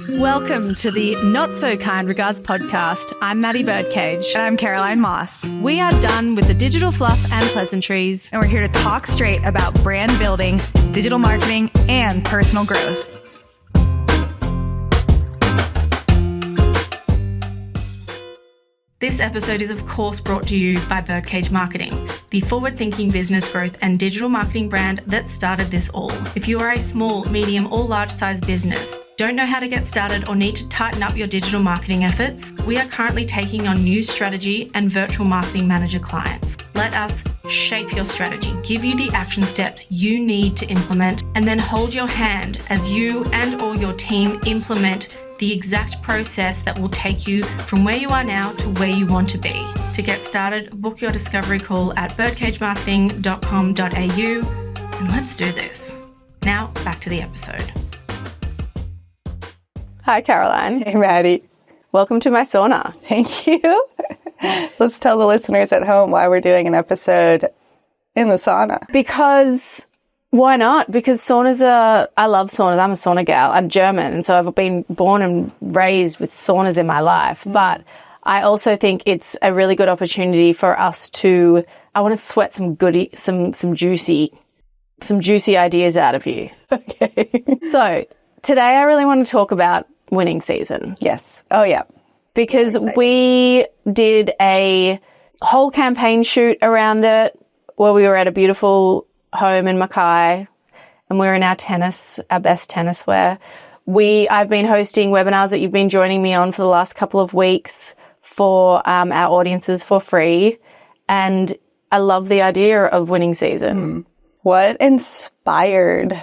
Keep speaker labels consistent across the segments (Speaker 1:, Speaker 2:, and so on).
Speaker 1: Welcome to the Not So Kind Regards podcast. I'm Maddy Birdcage.
Speaker 2: And I'm Caroline Moss.
Speaker 1: We are done with the digital fluff and pleasantries.
Speaker 2: And we're here to talk straight about brand building, digital marketing, and personal growth.
Speaker 1: This episode is, of course, brought to you by Birdcage Marketing, the forward-thinking business growth and digital marketing brand that started this all. If you are a small, medium, or large-size business, don't know how to get started, or need to tighten up your digital marketing efforts, we are currently taking on new strategy and virtual marketing manager clients. Let us shape your strategy, give you the action steps you need to implement, and then hold your hand as you and or your team implement the exact process that will take you from where you are now to where you want to be. To get started, book your discovery call at birdcagemarketing.com.au, and let's do this. Now, back to the episode. Hi, Caroline.
Speaker 3: Hey, Maddy.
Speaker 1: Welcome to my sauna.
Speaker 3: Thank you. Let's tell the listeners at home why we're doing an episode in the sauna.
Speaker 1: Because why not? Because I love saunas. I'm a sauna gal. I'm German, and so I've been born and raised with saunas in my life. But I also think it's a really good opportunity for us I want to sweat some juicy ideas out of you.
Speaker 3: Okay.
Speaker 1: So today I really want to talk about winning season.
Speaker 3: Yes. Oh, yeah.
Speaker 1: Because we did a whole campaign shoot around it where we were at a beautiful home in Mackay, and we're in our best tennis wear. I've been hosting webinars that you've been joining me on for the last couple of weeks for our audiences for free, and I love the idea of winning season.
Speaker 3: What inspired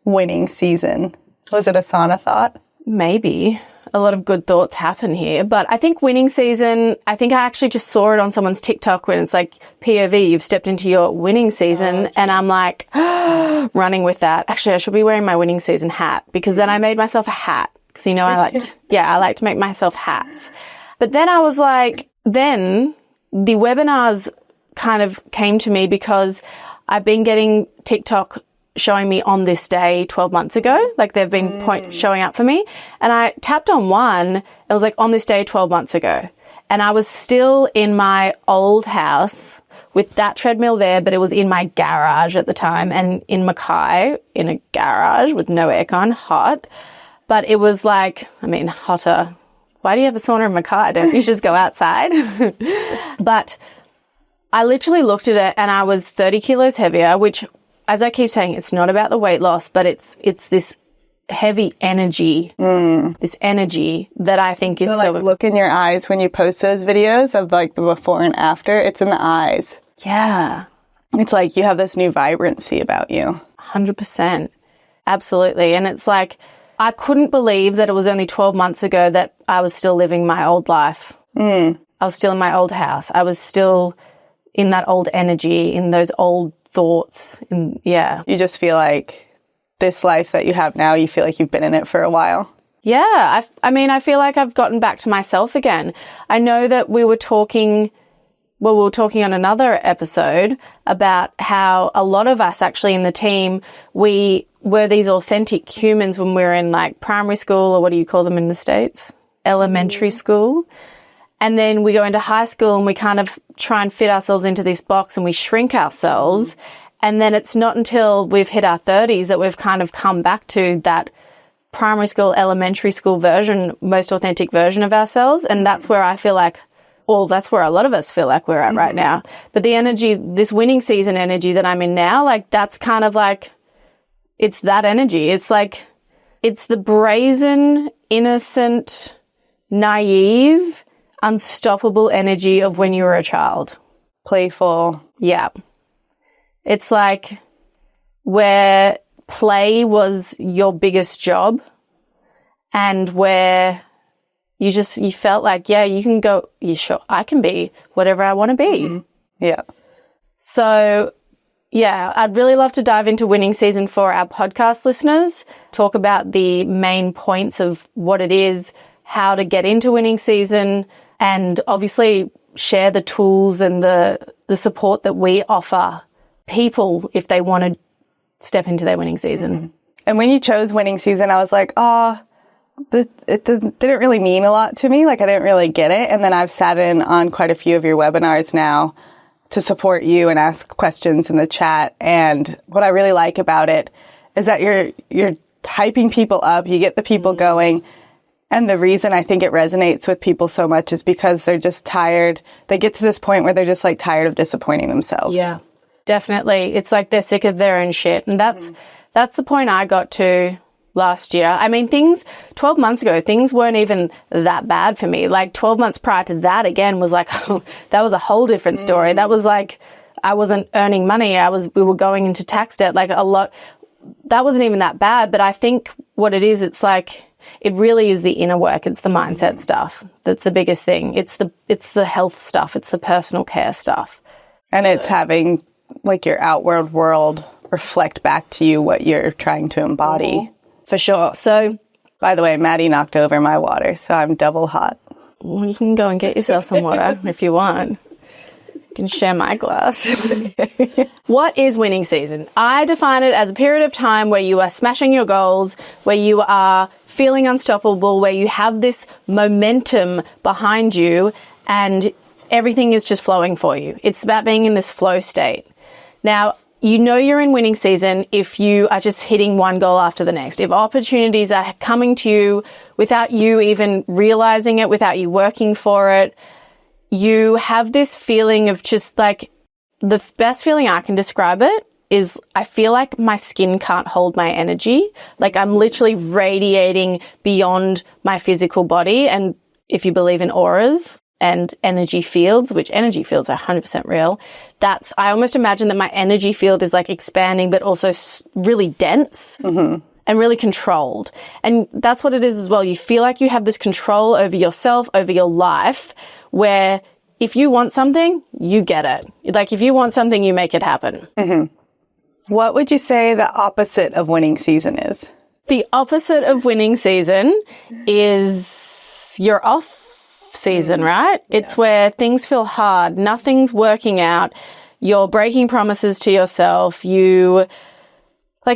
Speaker 3: winning season? Was it a sauna thought?
Speaker 1: Maybe. A lot of good thoughts happen here. But I think winning season, I actually just saw it on someone's TikTok when it's like, POV, you've stepped into your winning season. And I'm like, running with that. Actually, I should be wearing my winning season hat, because then I made myself a hat. Because, I like to make myself hats. But then I was like, then the webinars kind of came to me because I've been getting TikTok showing me on this day 12 months ago. Like, they've been showing up for me. And I tapped on one. It was like, on this day 12 months ago. And I was still in my old house with that treadmill there, but it was in my garage at the time, and in Mackay, in a garage with no aircon, hot. But it was like, hotter. Why do you have a sauna in Mackay? Don't you just go outside? But I literally looked at it and I was 30 kilos heavier, which, as I keep saying, it's not about the weight loss, but it's this heavy energy, this energy that I think is so...
Speaker 3: look in your eyes when you post those videos of like the before and after. It's in the eyes.
Speaker 1: Yeah.
Speaker 3: It's like you have this new vibrancy about you.
Speaker 1: 100%. Absolutely. And it's like, I couldn't believe that it was only 12 months ago that I was still living my old life. I was still in my old house. I was still in that old energy, in those old thoughts. And yeah.
Speaker 3: You just feel like this life that you have now, you feel like you've been in it for a while.
Speaker 1: Yeah. I feel like I've gotten back to myself again. I know that we were talking on another episode about how a lot of us actually in the team, we were these authentic humans when we were in like primary school, or what do you call them in the States? Elementary school. And then we go into high school and we kind of try and fit ourselves into this box and we shrink ourselves. And then it's not until we've hit our 30s that we've kind of come back to that primary school, elementary school version, most authentic version of ourselves. And that's where I feel like, that's where a lot of us feel like we're at right now. But the energy, this winning season energy that I'm in now, like that's kind of like, it's that energy. It's like, it's the brazen, innocent, naive, unstoppable energy of when you were a child.
Speaker 3: Playful.
Speaker 1: Yeah. It's like where play was your biggest job, and where you felt like, yeah, you can go, sure, I can be whatever I want to be.
Speaker 3: Yeah.
Speaker 1: So, yeah, I'd really love to dive into winning season for our podcast listeners, talk about the main points of what it is, how to get into winning season, and obviously share the tools and the support that we offer people if they want to step into their winning season.
Speaker 3: And when you chose winning season, I was like, oh, it didn't really mean a lot to me. Like, I didn't really get it. And then I've sat in on quite a few of your webinars now to support you and ask questions in the chat. And what I really like about it is that you're hyping people up. You get the people going. And the reason I think it resonates with people so much is because they're just tired. They get to this point where they're just like tired of disappointing themselves.
Speaker 1: Yeah, definitely. It's like they're sick of their own shit. And that's the point I got to last year. I mean, 12 months ago, things weren't even that bad for me. Like 12 months prior to that, again, was like, that was a whole different story. That was like, I wasn't earning money. We were going into tax debt, like a lot. That wasn't even that bad. But I think what it is, it's like, it really is the inner work. It's the mindset stuff. That's the biggest thing. It's the health stuff. It's the personal care stuff.
Speaker 3: And it's having like your outward world reflect back to you what you're trying to embody.
Speaker 1: For sure. So,
Speaker 3: by the way, Maddy knocked over my water, so I'm double hot.
Speaker 1: Well, you can go and get yourself some water if you want. You can share my glass. What is winning season? I define it as a period of time where you are smashing your goals, where you are feeling unstoppable, where you have this momentum behind you and everything is just flowing for you. It's about being in this flow state. Now, you know you're in winning season if you are just hitting one goal after the next. If opportunities are coming to you without you even realizing it, without you working for it, you have this feeling of just like, the best feeling I can describe it is I feel like my skin can't hold my energy. Like I'm literally radiating beyond my physical body. And if you believe in auras and energy fields, which energy fields are 100% real, I almost imagine that my energy field is like expanding, but also really dense and really controlled. And that's what it is as well. You feel like you have this control over yourself, over your life, where if you want something, you get it. Like if you want something, you make it happen.
Speaker 3: What would you say the opposite of winning season is?
Speaker 1: The opposite of winning season is you're off season, right? Yeah. It's where things feel hard. Nothing's working out. You're breaking promises to yourself.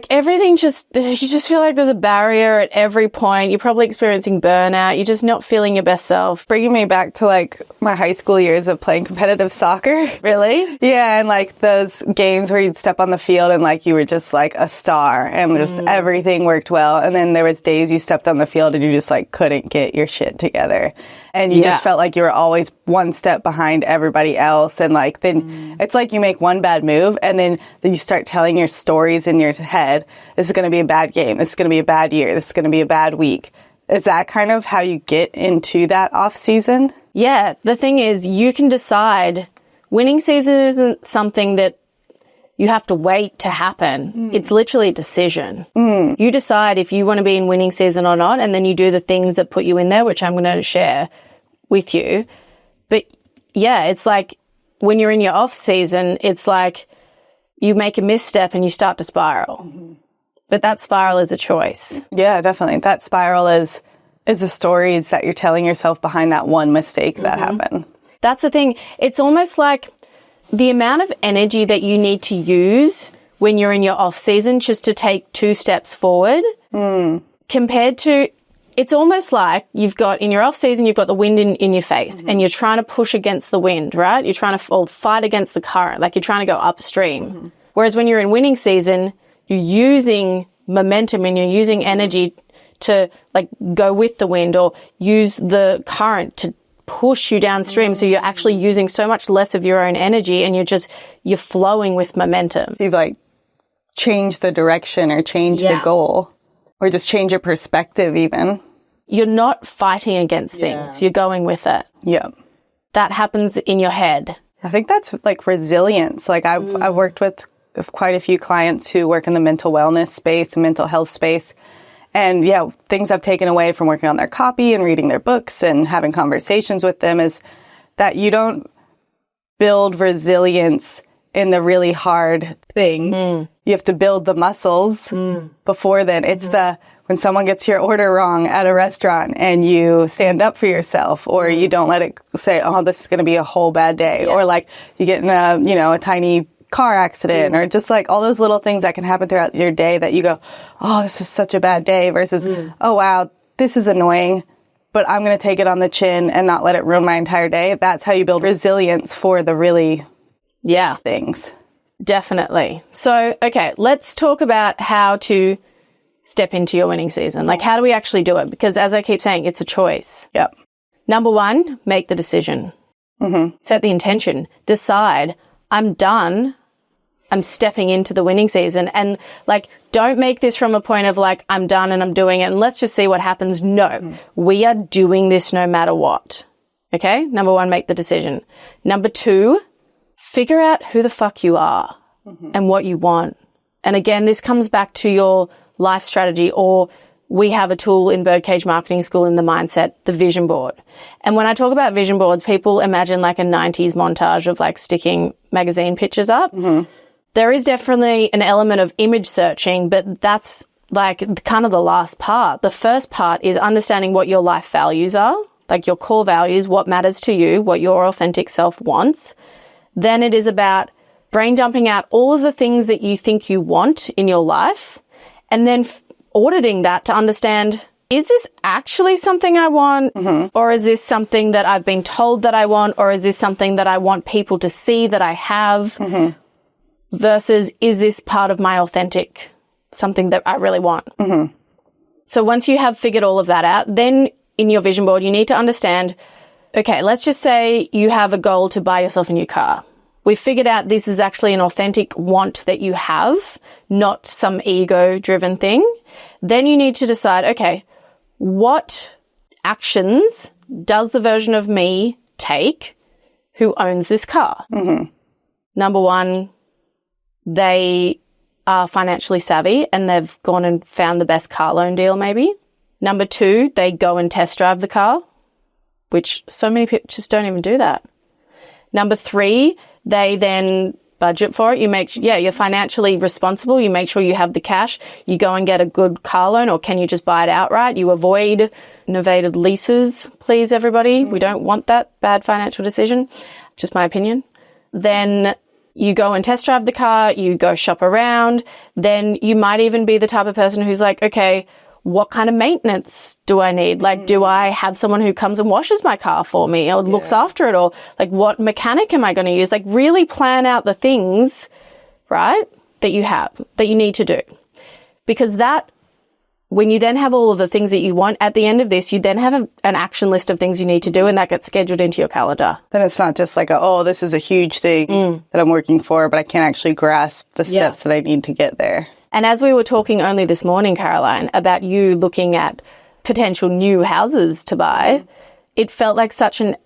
Speaker 1: Everything you just feel like there's a barrier at every point. You're probably experiencing burnout. You're just not feeling your best self.
Speaker 3: Bringing me back to like my high school years of playing competitive soccer.
Speaker 1: Really?
Speaker 3: Yeah. And like those games where you'd step on the field and like you were just like a star and just everything worked well. And then there was days you stepped on the field and you just like couldn't get your shit together. And you just felt like you were always one step behind everybody else. And like, then it's like you make one bad move and then you start telling your stories in your head. This is going to be a bad game. This is going to be a bad year. This is going to be a bad week. Is that kind of how you get into that off season?
Speaker 1: Yeah. The thing is, you can decide winning season isn't something that you have to wait to happen. It's literally a decision. You decide if you want to be in winning season or not, and then you do the things that put you in there, which I'm going to share with you. But yeah, it's like when you're in your off season, it's like you make a misstep and you start to spiral. But that spiral is a choice.
Speaker 3: Yeah, definitely. That spiral is the stories that you're telling yourself behind that one mistake that happened. That's
Speaker 1: the thing. It's almost like the amount of energy that you need to use when you're in your off season just to take 2 steps forward compared to, it's almost like you've got, in your off season, you've got the wind in your face and you're trying to push against the wind, right? You're trying to fight against the current, like you're trying to go upstream. Whereas when you're in winning season, you're using momentum and you're using energy to like go with the wind or use the current to push you downstream. So you're actually using so much less of your own energy and you're flowing with momentum.
Speaker 3: You've like changed the direction or changed the goal or just change your perspective even.
Speaker 1: You're not fighting against things. You're going with it.
Speaker 3: Yeah.
Speaker 1: That happens in your head.
Speaker 3: I think that's like resilience. Like I've worked with quite a few clients who work in the mental wellness space and mental health space. And yeah, things I've taken away from working on their copy and reading their books and having conversations with them is that you don't build resilience in the really hard things. You have to build the muscles before then. It's when someone gets your order wrong at a restaurant and you stand up for yourself or you don't let it say, oh, this is going to be a whole bad day. Or like you get in a tiny car accident or just like all those little things that can happen throughout your day that you go, oh, this is such a bad day versus, oh, wow, this is annoying, but I'm going to take it on the chin and not let it ruin my entire day. That's how you build resilience for the really things.
Speaker 1: Definitely. So, okay, let's talk about how to step into your winning season. Like, how do we actually do it? Because as I keep saying, it's a choice.
Speaker 3: Yep.
Speaker 1: Number one, make the decision. Set the intention. Decide, I'm done. I'm stepping into the winning season. And like, don't make this from a point of like, I'm done and I'm doing it and let's just see what happens. No, we are doing this no matter what. Okay. Number one, make the decision. Number two, figure out who the fuck you are and what you want. And again, this comes back to your life strategy, or we have a tool in Birdcage Marketing School in the mindset, the vision board. And when I talk about vision boards, people imagine like a 90s montage of like sticking magazine pictures up. There is definitely an element of image searching, but that's like kind of the last part. The first part is understanding what your life values are, like your core values, what matters to you, what your authentic self wants. Then it is about brain dumping out all of the things that you think you want in your life, and then auditing that to understand, is this actually something I want? Or is this something that I've been told that I want? Or is this something that I want people to see that I have? Versus, is this part of my authentic, something that I really want? So once you have figured all of that out, then in your vision board, you need to understand, okay, let's just say you have a goal to buy yourself a new car. We figured out this is actually an authentic want that you have, not some ego-driven thing. Then you need to decide, okay, what actions does the version of me take who owns this car? Number one, they are financially savvy and they've gone and found the best car loan deal maybe. Number two, they go and test drive the car, which so many people just don't even do that. Number three, they then budget for it. You make, you're financially responsible. You make sure you have the cash. You go and get a good car loan, or can you just buy it outright? You avoid novated leases, please, everybody. We don't want that bad financial decision. Just my opinion. Then you go and test drive the car. You go shop around. Then you might even be the type of person who's like, okay, what kind of maintenance do I need? Like, do I have someone who comes and washes my car for me or looks after it? Or like, what mechanic am I going to use? Like, really plan out the things, right, that you have, that you need to do. Because that, when you then have all of the things that you want, at the end of this, you then have an action list of things you need to do, and that gets scheduled into your calendar.
Speaker 3: Then it's not just like, this is a huge thing that I'm working for, but I can't actually grasp the steps that I need to get there.
Speaker 1: And as we were talking only this morning, Caroline, about you looking at potential new houses to buy, it felt like such an,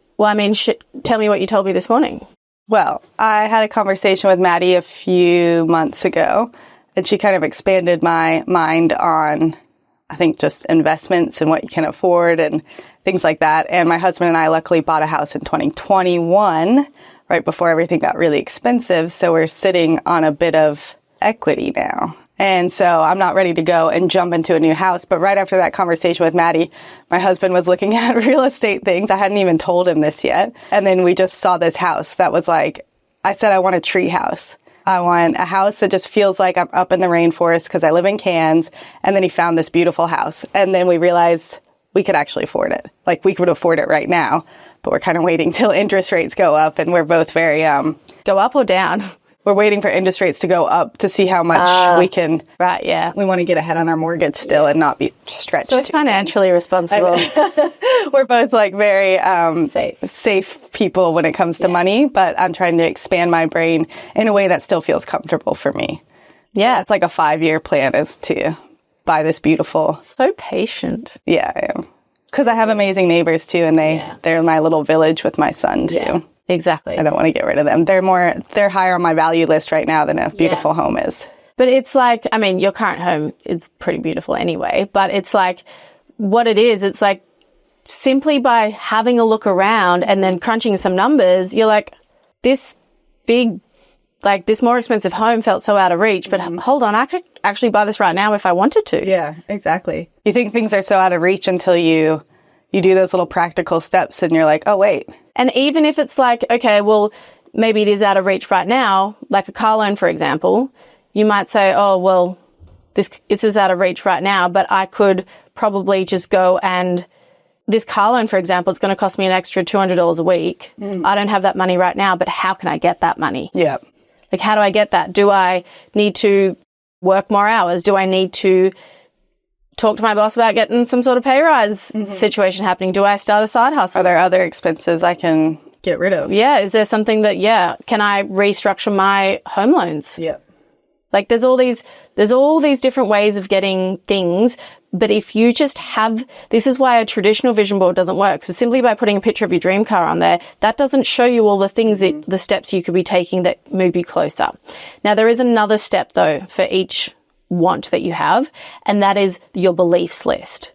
Speaker 1: tell me what you told me this morning.
Speaker 3: Well, I had a conversation with Maddy a few months ago, and she kind of expanded my mind on, I think, just investments and what you can afford and things like that. And my husband and I luckily bought a house in 2021, right before everything got really expensive. So we're sitting on a bit of equity now. And so I'm not ready to go and jump into a new house. But right after that conversation with Maddy, my husband was looking at real estate things. I hadn't even told him this yet. And then we just saw this house that was like, I said, I want a tree house. I want a house that just feels like I'm up in the rainforest because I live in Cairns. And then he found this beautiful house. And then we realized we could actually afford it. Like, we could afford it right now, but we're kind of waiting till interest rates go up. And we're both very,
Speaker 1: go up or down?
Speaker 3: We're waiting for interest rates to go up to see how much we can.
Speaker 1: Right, yeah.
Speaker 3: We want to get ahead on our mortgage still and not be stretched.
Speaker 1: So financially responsible.
Speaker 3: We're both like very
Speaker 1: safe
Speaker 3: people when it comes to money, but I'm trying to expand my brain in a way that still feels comfortable for me.
Speaker 1: Yeah.
Speaker 3: It's like a 5-year plan is to buy this beautiful.
Speaker 1: So patient.
Speaker 3: Yeah, I am. Because I have amazing neighbors too, and they're my little village with my son too.
Speaker 1: Yeah. Exactly.
Speaker 3: I don't want to get rid of them. They're higher on my value list right now than a beautiful home is.
Speaker 1: But it's like, your current home is pretty beautiful anyway, but it's like what it is. It's like simply by having a look around and then crunching some numbers, you're like, this big, like this more expensive home felt so out of reach, but hold on, I could actually buy this right now if I wanted to.
Speaker 3: Yeah, exactly. You think things are so out of reach until you do those little practical steps and you're like, oh, wait.
Speaker 1: And even if it's like, okay, well, maybe it is out of reach right now, like a car loan, for example. You might say, oh, well, this is out of reach right now, but I could probably just go and this car loan, for example, it's going to cost me an extra $200 a week. I don't have that money right now, but how can I get that money?
Speaker 3: Yeah.
Speaker 1: Like, how do I get that? Do I need to work more hours? Do I need to talk to my boss about getting some sort of pay rise situation happening? Do I start a side hustle?
Speaker 3: Are there other expenses I can get rid of?
Speaker 1: Yeah. Is there something that, can I restructure my home loans?
Speaker 3: Yeah.
Speaker 1: Like there's all these different ways of getting things. But if you just this is why a traditional vision board doesn't work. So simply by putting a picture of your dream car on there, that doesn't show you all the things the steps you could be taking that move you closer. Now, there is another step though for each want that you have, and that is your beliefs list.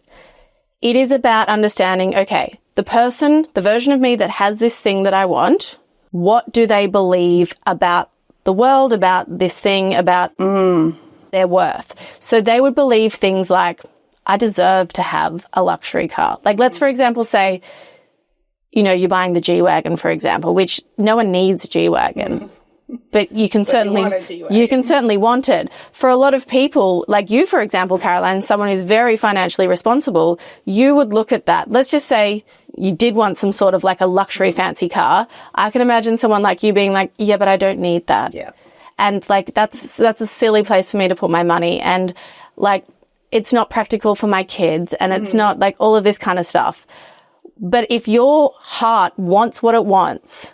Speaker 1: It is about understanding, okay, the version of me that has this thing that I want, what do they believe about the world, about this thing, about their worth? So they would believe things like, I deserve to have a luxury car. Like, let's, for example, say, you're buying the G-Wagon, for example, which no one needs a G-Wagon. But you can certainly want it. For a lot of people, like you, for example, Caroline, someone who's very financially responsible, you would look at that. Let's just say you did want some sort of like a luxury fancy car. I can imagine someone like you being like, yeah, but I don't need that.
Speaker 3: Yeah.
Speaker 1: And like, that's a silly place for me to put my money. And like, it's not practical for my kids, and it's not like all of this kind of stuff. But if your heart wants what it wants,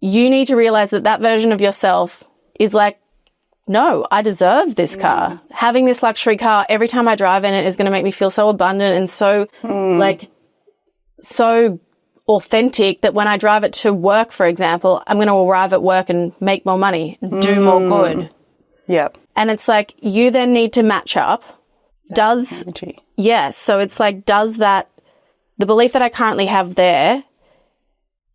Speaker 1: you need to realize that version of yourself is like, no, I deserve this car. Having this luxury car, every time I drive in it is going to make me feel so abundant and so so authentic that when I drive it to work, for example, I'm going to arrive at work and make more money, do more good.
Speaker 3: Yep.
Speaker 1: And it's like, you then need to match up. So it's like, does the belief that I currently have there,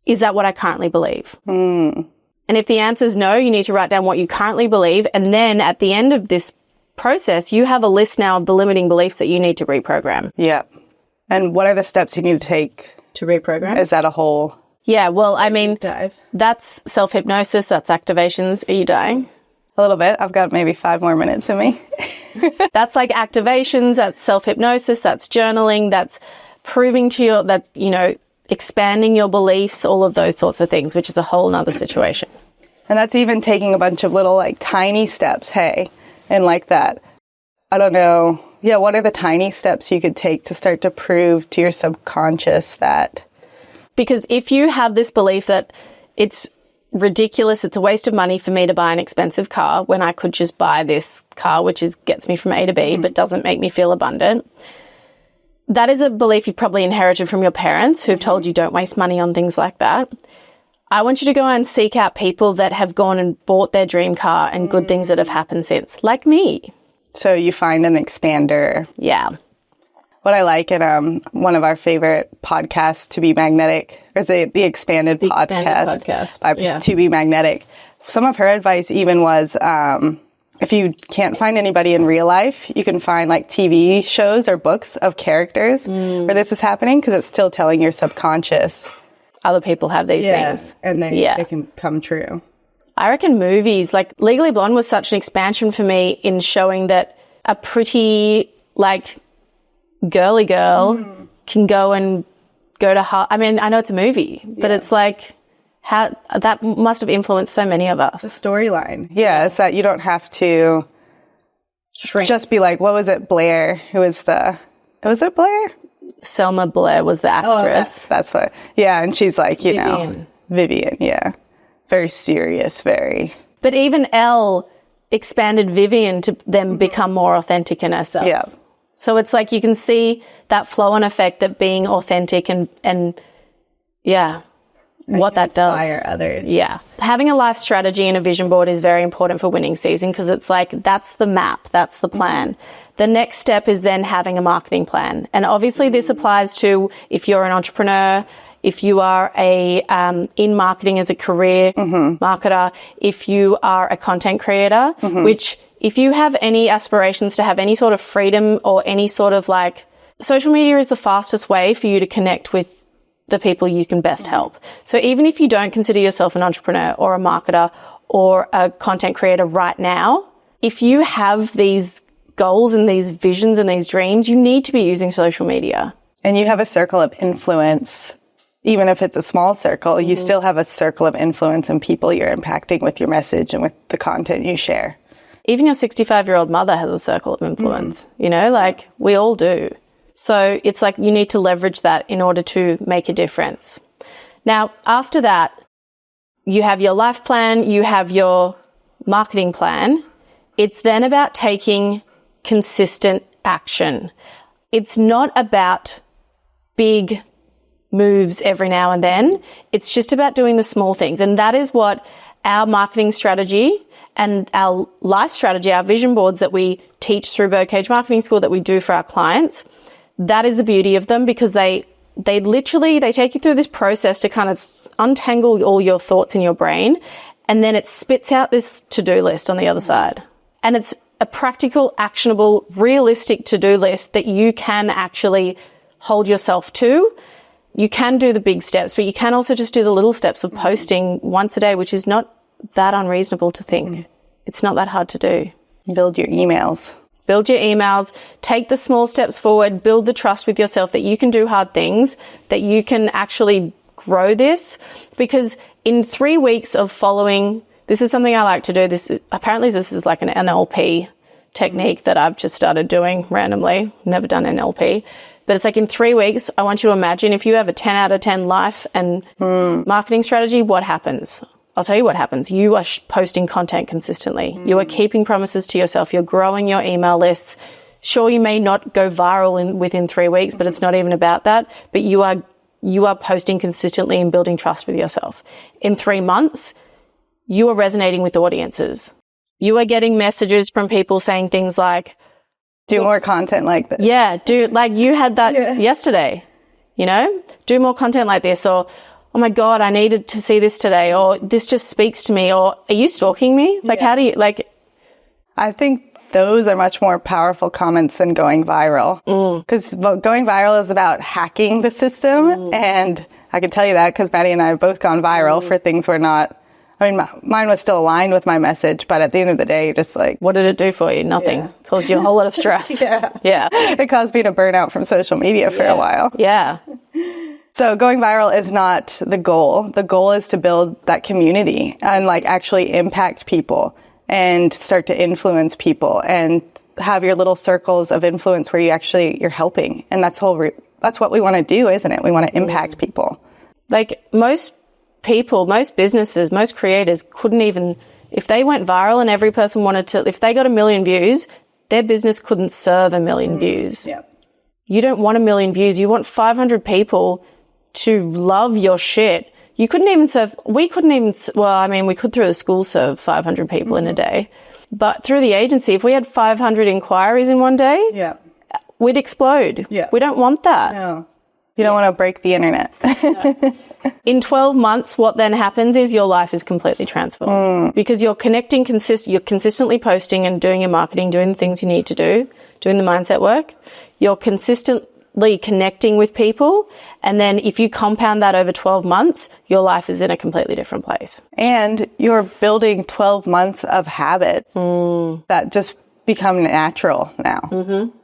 Speaker 1: is that what I currently believe? And if the answer is no, you need to write down what you currently believe. And then at the end of this process, you have a list now of the limiting beliefs that you need to reprogram.
Speaker 3: Yeah. And what are the steps you need to take
Speaker 1: to reprogram?
Speaker 3: Is that a whole...
Speaker 1: Yeah, well, I mean,
Speaker 3: dive?
Speaker 1: That's self-hypnosis, that's activations. Are you dying?
Speaker 3: A little bit. I've got maybe 5 more minutes in me.
Speaker 1: That's like activations, that's self-hypnosis, that's journaling, that's proving to that's, expanding your beliefs, all of those sorts of things, which is a whole nother situation.
Speaker 3: And that's even taking a bunch of little like tiny steps, and like that. I don't know. Yeah, what are the tiny steps you could take to start to prove to your subconscious that?
Speaker 1: Because if you have this belief that it's ridiculous, it's a waste of money for me to buy an expensive car when I could just buy this car, which gets me from A to B, but doesn't make me feel abundant. That is a belief you've probably inherited from your parents who've told you don't waste money on things like that. I want you to go and seek out people that have gone and bought their dream car and good things that have happened since, like me.
Speaker 3: So you find an expander.
Speaker 1: Yeah.
Speaker 3: What I like in one of our favorite podcasts, To Be Magnetic, or is it the Expanded Podcast by To Be Magnetic. Some of her advice even was, if you can't find anybody in real life, you can find like TV shows or books of characters where this is happening, because it's still telling your subconscious.
Speaker 1: Other people have these things.
Speaker 3: And then it can come true.
Speaker 1: I reckon movies, like Legally Blonde was such an expansion for me in showing that a pretty, like, girly girl can go to I mean, I know it's a movie, but it's like, how that must have influenced so many of us.
Speaker 3: The storyline. Yeah, it's that you don't have to
Speaker 1: shrink.
Speaker 3: Just be like, what was it, Blair? Was it Blair?
Speaker 1: Selma Blair was the actress.
Speaker 3: That's what. Yeah, and she's like, Vivian, yeah. Very serious, very.
Speaker 1: But even Elle expanded Vivian to then become more authentic in herself.
Speaker 3: Yeah.
Speaker 1: So it's like you can see that flow and effect that being authentic and what that does.
Speaker 3: Inspire others.
Speaker 1: Yeah. Having a life strategy and a vision board is very important for winning season, because it's like, that's the map, that's the plan. The next step is then having a marketing plan. And obviously this applies to if you're an entrepreneur, if you are in marketing as a career marketer, if you are a content creator, which if you have any aspirations to have any sort of freedom or any sort of like, social media is the fastest way for you to connect with the people you can best help. So even if you don't consider yourself an entrepreneur or a marketer or a content creator right now, if you have these goals and these visions and these dreams, you need to be using social media.
Speaker 3: And you have a circle of influence. Even if it's a small circle, you still have a circle of influence and people you're impacting with your message and with the content you share.
Speaker 1: Even your 65-year-old mother has a circle of influence, you know, like we all do. So it's like you need to leverage that in order to make a difference. Now, after that, you have your life plan, you have your marketing plan. It's then about taking consistent action. It's not about big moves every now and then. It's just about doing the small things. And that is what our marketing strategy and our life strategy, our vision boards that we teach through Birdcage Marketing School that we do for our clients, that is the beauty of them, because they take you through this process to kind of untangle all your thoughts in your brain, and then it spits out this to-do list on the other side. And it's a practical, actionable, realistic to-do list that you can actually hold yourself to. You can do the big steps, but you can also just do the little steps of posting once a day, which is not that unreasonable to think. It's not that hard to do.
Speaker 3: Build your emails.
Speaker 1: Build your emails, take the small steps forward, build the trust with yourself that you can do hard things, that you can actually grow this. Because in 3 weeks of following, this is something I like to do. This is like an NLP technique that I've just started doing randomly. Never done NLP. But it's like in 3 weeks, I want you to imagine if you have a 10 out of 10 life and marketing strategy, what happens? I'll tell you what happens. You are posting content consistently. You are keeping promises to yourself. You're growing your email lists. Sure, you may not go viral within 3 weeks, but it's not even about that. But you are posting consistently and building trust with yourself. In 3 months, you are resonating with audiences. You are getting messages from people saying things like,
Speaker 3: do more content like this.
Speaker 1: Yeah, like you had that yesterday, you know? Do more content like this, or, oh my God, I needed to see this today, or this just speaks to me, or are you stalking me? Like, how do you, like...
Speaker 3: I think those are much more powerful comments than going viral. Because going viral is about hacking the system, and I can tell you that because Maddy and I have both gone viral for things we're not... I mean, mine was still aligned with my message, but at the end of the day, you're just like...
Speaker 1: What did it do for you? Nothing. Yeah. Caused you a whole lot of stress. Yeah.
Speaker 3: It caused me to burn out from social media for a while.
Speaker 1: Yeah.
Speaker 3: So going viral is not the goal. The goal is to build that community and like actually impact people and start to influence people and have your little circles of influence where you're helping. And that's what we want to do, isn't it? We want to impact people.
Speaker 1: Like most people, most businesses, most creators couldn't even, if they went viral and every person if they got 1 million views, their business couldn't serve 1 million views.
Speaker 3: Yeah.
Speaker 1: You don't want 1 million views. You want 500 people to love your shit. We couldn't we could through the school serve 500 people in a day. But through the agency, if we had 500 inquiries in one day, we'd explode. Yeah. We don't want that.
Speaker 3: No. You don't want to break the internet.
Speaker 1: No. In 12 months, what then happens is your life is completely transformed because you're you're consistently posting and doing your marketing, doing the things you need to do, doing the mindset work. You're consistently connecting with people. And then if you compound that over 12 months, your life is in a completely different place. And
Speaker 3: you're building 12 months of habits that just become natural now. Mm-hmm.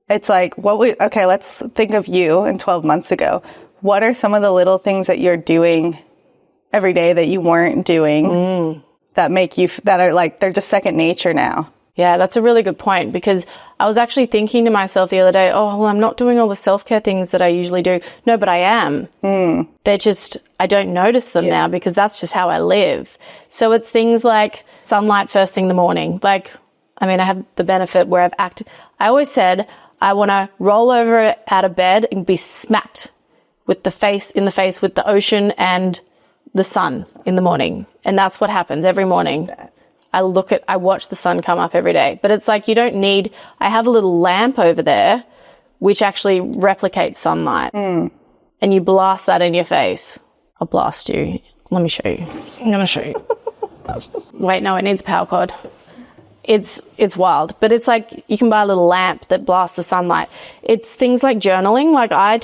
Speaker 3: It's like, let's think of you in 12 months ago. What are some of the little things that you're doing every day that you weren't doing that are like, they're just second nature now?
Speaker 1: Yeah, that's a really good point, because I was actually thinking to myself the other day, I'm not doing all the self-care things that I usually do. No, but I am. They're just, I don't notice them now because that's just how I live. So it's things like sunlight first thing in the morning. Like, I have the benefit where I always said I want to roll over out of bed and be smacked in the face with the ocean and the sun in the morning. And that's what happens every morning. I watch the sun come up every day. But it's like I have a little lamp over there which actually replicates sunlight. And you blast that in your face. I'll blast you. Let me show you. I'm going to show you. Wait, no, it needs a power cord. It's wild. But it's like you can buy a little lamp that blasts the sunlight. It's things like journaling. Like I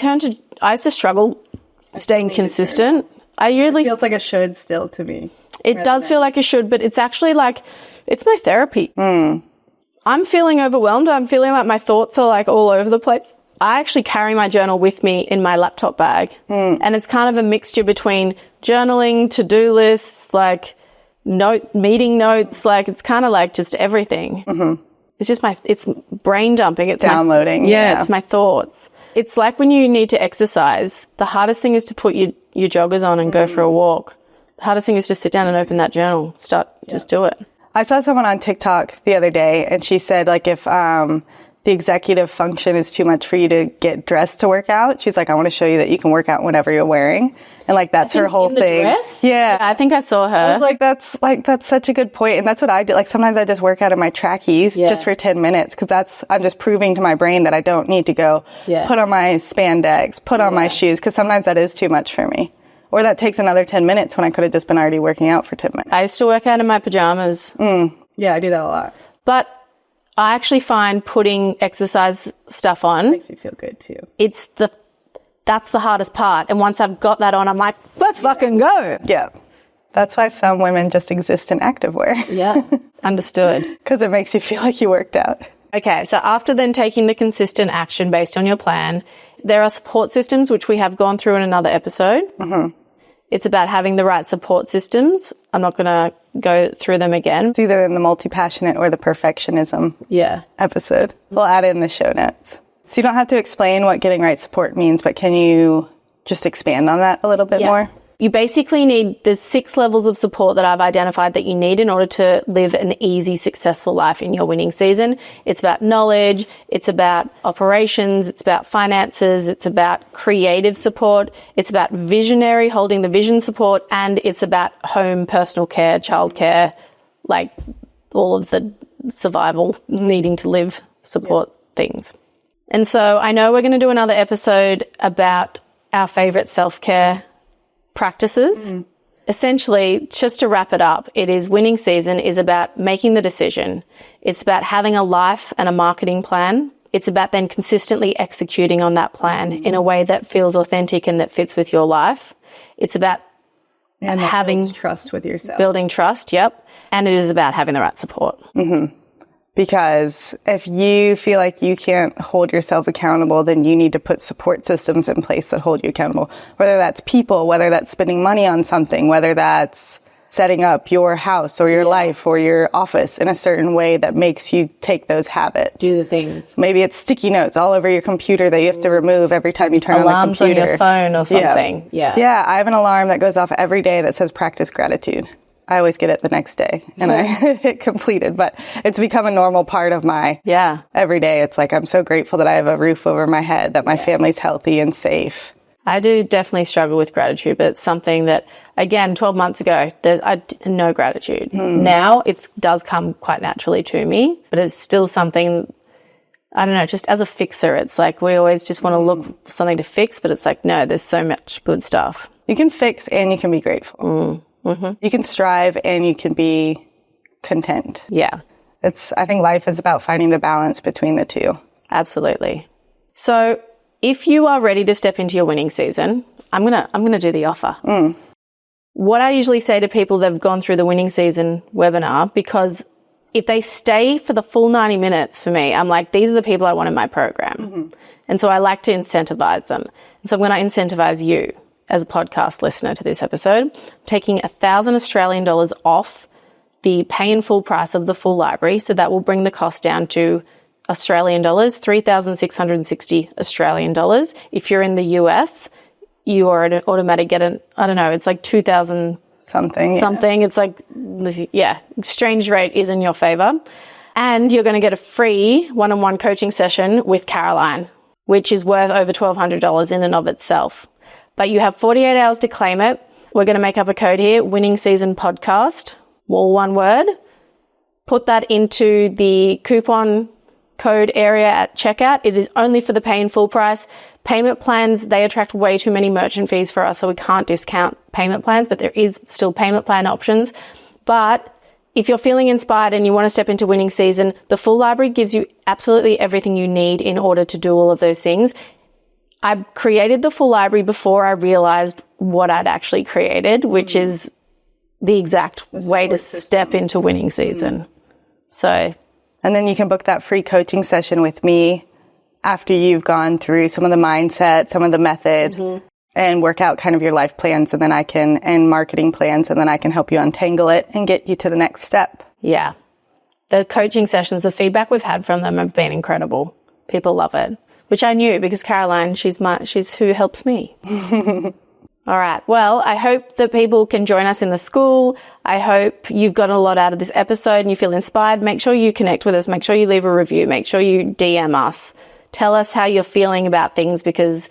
Speaker 1: used to struggle staying consistent. I usually
Speaker 3: Feels like a should still to me.
Speaker 1: It does feel like a should, but it's actually like, it's my therapy. I'm feeling overwhelmed. I'm feeling like my thoughts are like all over the place. I actually carry my journal with me in my laptop bag. And it's kind of a mixture between journaling, to-do lists, like meeting notes. Like it's kind of like just everything. It's just it's brain dumping. It's
Speaker 3: downloading.
Speaker 1: It's my thoughts. It's like when you need to exercise, the hardest thing is to put your joggers on and go for a walk. The hardest thing is to sit down and open that journal. Just do it.
Speaker 3: I saw someone on TikTok the other day, and she said, like, if the executive function is too much for you to get dressed to work out, she's like, I want to show you that you can work out whenever you're wearing. And like, that's her whole thing.
Speaker 1: Dress?
Speaker 3: Yeah.
Speaker 1: I think I saw her.
Speaker 3: I was like, that's such a good point. And that's what I do. Like, sometimes I just work out in my trackies just for 10 minutes because I'm just proving to my brain that I don't need to go put on my spandex, put on my shoes, because sometimes that is too much for me. Or that takes another 10 minutes when I could have just been already working out for 10 minutes.
Speaker 1: I used to work out in my pajamas.
Speaker 3: Yeah, I do that a lot.
Speaker 1: But I actually find putting exercise stuff on
Speaker 3: Makes me feel good too.
Speaker 1: That's the hardest part. And once I've got that on, I'm like, let's fucking go.
Speaker 3: Yeah. That's why some women just exist in activewear.
Speaker 1: Yeah. Understood.
Speaker 3: Because it makes you feel like you worked out.
Speaker 1: Okay. So after then taking the consistent action based on your plan, there are support systems, which we have gone through in another episode. It's about having the right support systems. I'm not going to go through them again.
Speaker 3: It's either in the multi-passionate or the perfectionism episode. We'll add it in the show notes. So you don't have to explain what getting right support means, but can you just expand on that a little bit more?
Speaker 1: You basically need the 6 levels of support that I've identified that you need in order to live an easy, successful life in your winning season. It's about knowledge. It's about operations. It's about finances. It's about creative support. It's about visionary, holding the vision support. And it's about home, personal care, childcare, like all of the survival, needing to live support things. And so I know we're going to do another episode about our favorite self-care practices. Essentially, just to wrap it up, it is winning season is about making the decision. It's about having a life and a marketing plan. It's about then consistently executing on that plan in a way that feels authentic and that fits with your life. It's about having
Speaker 3: trust with yourself.
Speaker 1: Building trust, and it is about having the right support.
Speaker 3: Because if you feel like you can't hold yourself accountable, then you need to put support systems in place that hold you accountable. Whether that's people, whether that's spending money on something, whether that's setting up your house or your life or your office in a certain way that makes you take those habits.
Speaker 1: Do the things.
Speaker 3: Maybe it's sticky notes all over your computer that you have to remove every time you turn
Speaker 1: Alarms
Speaker 3: on the computer.
Speaker 1: on your phone or something. Yeah,
Speaker 3: I have an alarm that goes off every day that says practice gratitude. I always get it the next day and I hit completed, but it's become a normal part of my every day. It's like, I'm so grateful that I have a roof over my head, that my family's healthy and safe.
Speaker 1: I do definitely struggle with gratitude, but it's something that, again, 12 months ago, I no gratitude. Now it does come quite naturally to me, but it's still something, I don't know, just as a fixer, it's like we always just want to look for something to fix, but it's like, no, there's so much good stuff.
Speaker 3: You can fix and you can be grateful. You can strive and you can be content.
Speaker 1: Yeah.
Speaker 3: I think life is about finding the balance between the two.
Speaker 1: Absolutely. So if you are ready to step into your winning season, I'm gonna do the offer. What I usually say to people that have gone through the winning season webinar, because if they stay for the full 90 minutes for me, I'm like, these are the people I want in my program. And so I like to incentivize them. And so I'm going to incentivize you as a podcast listener to this episode, taking $1,000 off the pay in full price of the full library. So that will bring the cost down to Australian dollars, 3,660 Australian dollars. If you're in the US, you are an automatic it's like 2,000 something. It's like, exchange rate is in your favor. And you're going to get a free one-on-one coaching session with Caroline, which is worth over $1,200 in and of itself. But you have 48 hours to claim it. We're going to make up a code here, Winning Season Podcast, all one word. Put that into the coupon code area at checkout. It is only for the pay in full price. Payment plans, they attract way too many merchant fees for us, so we can't discount payment plans, but there is still payment plan options. But if you're feeling inspired and you want to step into winning season, the full library gives you absolutely everything you need in order to do all of those things. I created the full library before I realized what I'd actually created, which is the exact way to step into winning season. So,
Speaker 3: and then you can book that free coaching session with me after you've gone through some of the mindset, some of the method, and work out kind of your life plans, and then and marketing plans, and then I can help you untangle it and get you to the next step.
Speaker 1: Yeah. The coaching sessions, the feedback we've had from them have been incredible. People love it, which I knew because Caroline, she's who helps me. All right. Well, I hope that people can join us in the school. I hope you've got a lot out of this episode and you feel inspired. Make sure you connect with us. Make sure you leave a review. Make sure you DM us. Tell us how you're feeling about things because,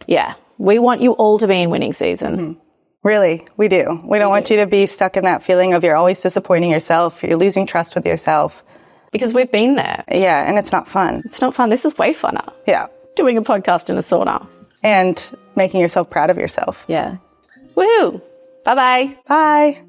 Speaker 1: yeah, we want you all to be in winning season.
Speaker 3: Really, we do. We don't want you to be stuck in that feeling of you're always disappointing yourself. You're losing trust with yourself.
Speaker 1: Because we've been there.
Speaker 3: Yeah, and it's not fun.
Speaker 1: It's not fun. This is way funner.
Speaker 3: Yeah.
Speaker 1: Doing a podcast in a sauna.
Speaker 3: And making yourself proud of yourself.
Speaker 1: Yeah. Woohoo! Bye-bye.
Speaker 3: Bye.